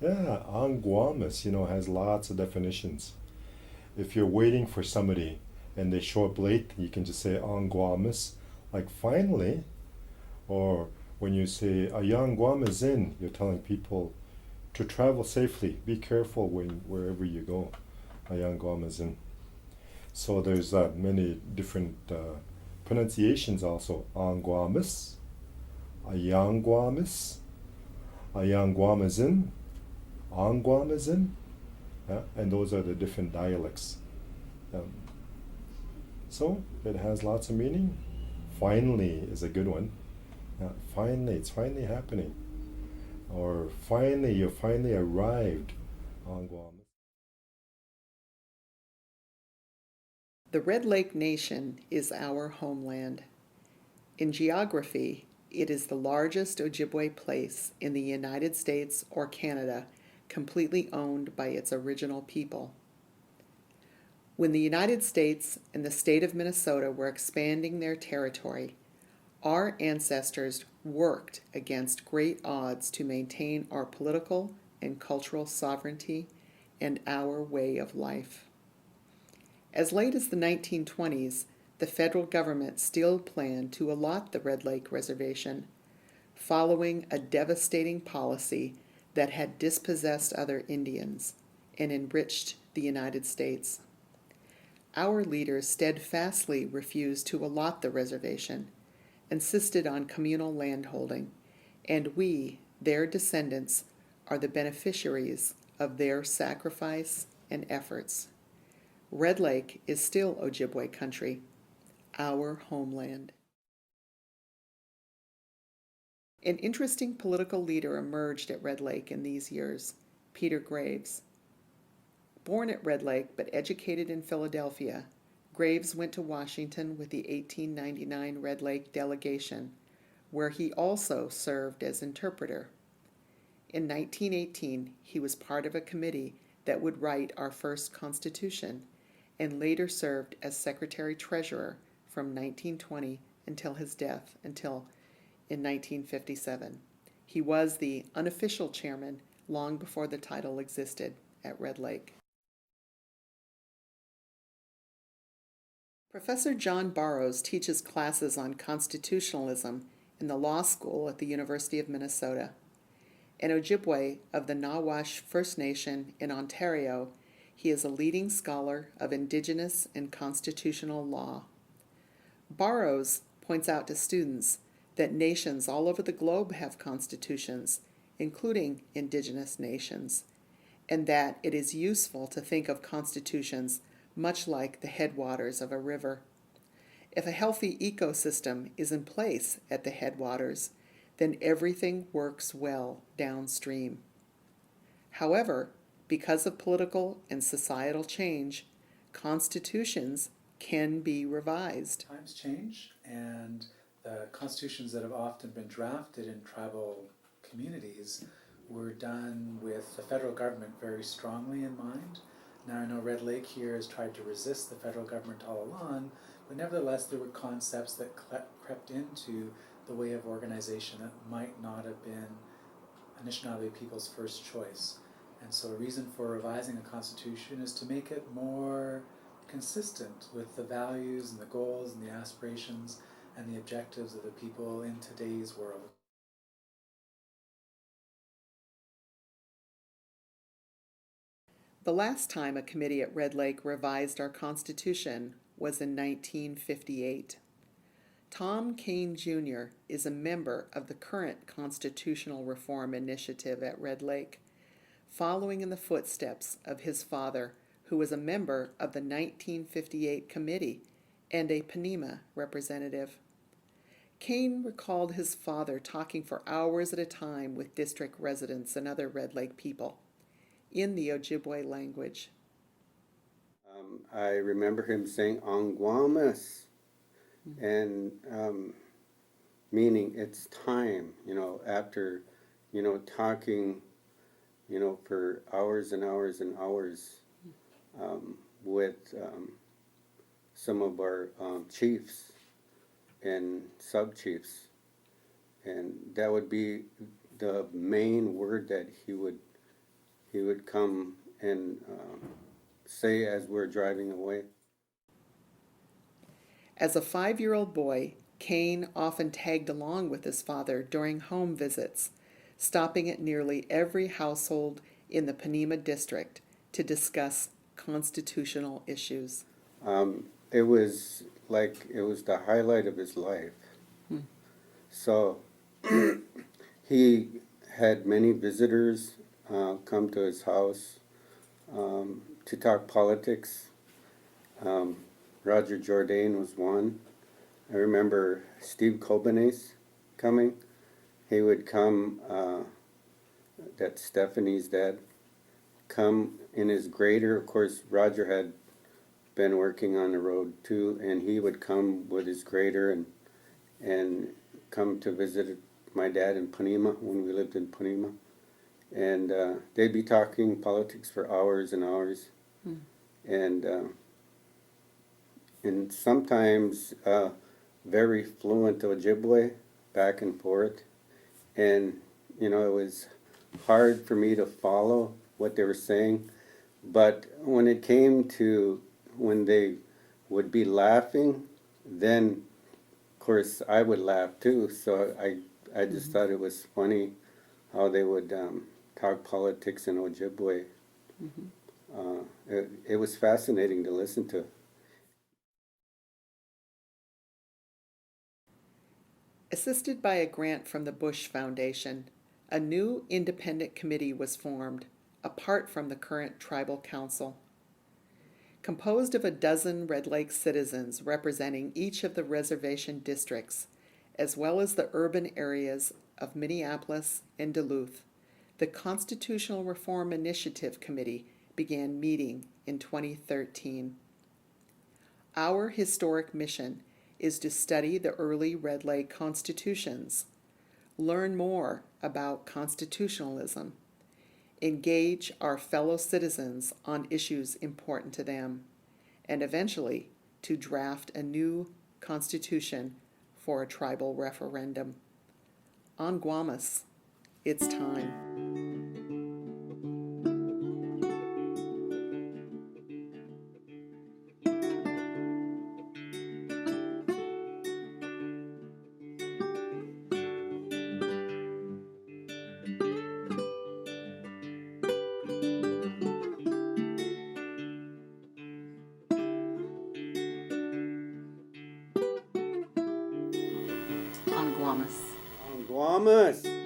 Yeah, Aangwaamas, has lots of definitions. If you're waiting for somebody and they show up late, you can just say Aangwaamas, like finally. Or when you say Aangwaamas in, you're telling people to travel safely. Be careful wherever you go. Aangwaamas in. So there's many different pronunciations also. Aangwaamas, Aangwaamas, Aangwaamas in, Aangwaamas in. And those are the different dialects. Um, so it has lots of meaning. Finally is a good one. Finally, it's finally happening. Or finally, you finally arrived on Guam. The Red Lake Nation is our homeland. In geography, it is the largest Ojibwe place in the United States or Canada completely owned by its original people. When the United States and the state of Minnesota were expanding their territory, our ancestors worked against great odds to maintain our political and cultural sovereignty and our way of life. As late as the 1920s, the federal government still planned to allot the Red Lake Reservation, following a devastating policy that had dispossessed other Indians and enriched the United States. Our leaders steadfastly refused to allot the reservation, insisted on communal landholding, and we, their descendants, are the beneficiaries of their sacrifice and efforts. Red Lake is still Ojibwe country, our homeland. An interesting political leader emerged at Red Lake in these years, Peter Graves. Born at Red Lake but educated in Philadelphia, Graves went to Washington with the 1899 Red Lake delegation, where he also served as interpreter. In 1918, he was part of a committee that would write our first Constitution and later served as Secretary-Treasurer from 1920 until his death in 1957. He was the unofficial chairman long before the title existed at Red Lake. Professor John Barrows teaches classes on constitutionalism in the law school at the University of Minnesota. An Ojibwe of the Nawash First Nation in Ontario, he is a leading scholar of Indigenous and constitutional law. Barrows points out to students that nations all over the globe have constitutions, including Indigenous nations, and that it is useful to think of constitutions much like the headwaters of a river. If a healthy ecosystem is in place at the headwaters, then everything works well downstream. However, because of political and societal change, constitutions can be revised. Times change, and the constitutions that have often been drafted in tribal communities were done with the federal government very strongly in mind. Now, I know Red Lake here has tried to resist the federal government all along, but nevertheless, there were concepts that crept into the way of organization that might not have been Anishinaabe people's first choice. And so a reason for revising a constitution is to make it more consistent with the values and the goals and the aspirations and the objectives of the people in today's world. The last time a committee at Red Lake revised our Constitution was in 1958. Tom Kane Jr. is a member of the current Constitutional Reform Initiative at Red Lake, following in the footsteps of his father, who was a member of the 1958 committee and a Panema representative. Kane recalled his father talking for hours at a time with district residents and other Red Lake people in the Ojibwe language. I remember him saying Aangwaamas, and meaning it's time, after, talking, for hours and hours and hours with some of our chiefs and sub-chiefs. And that would be the main word that he would he would come and say as we're driving away. As a 5-year-old boy, Kane often tagged along with his father during home visits, stopping at nearly every household in the Panema district to discuss constitutional issues. It was like it was the highlight of his life. So he had many visitors come to his house to talk politics. Roger Jourdain was one. I remember Steve Kobenes coming. He would come, that's Stephanie's dad, come in his grader. Of course, Roger had been working on the road too, and he would come with his grader and come to visit my dad in Panema when we lived in Panema. And they'd be talking politics for hours and hours. And sometimes very fluent Ojibwe, back and forth. And, you know, it was hard for me to follow what they were saying. But when it came to when they would be laughing, then, of course, I would laugh too. So I just thought it was funny how they would talk politics in Ojibwe. It was fascinating to listen to. Assisted by a grant from the Bush Foundation, a new independent committee was formed, apart from the current tribal council. Composed of a dozen Red Lake citizens representing each of the reservation districts, as well as the urban areas of Minneapolis and Duluth, the Constitutional Reform Initiative Committee began meeting in 2013. Our historic mission is to study the early Red Lake constitutions, learn more about constitutionalism, engage our fellow citizens on issues important to them, and eventually to draft a new constitution for a tribal referendum. Aangwaamas, it's time. Aangwaamas. Aangwaamas!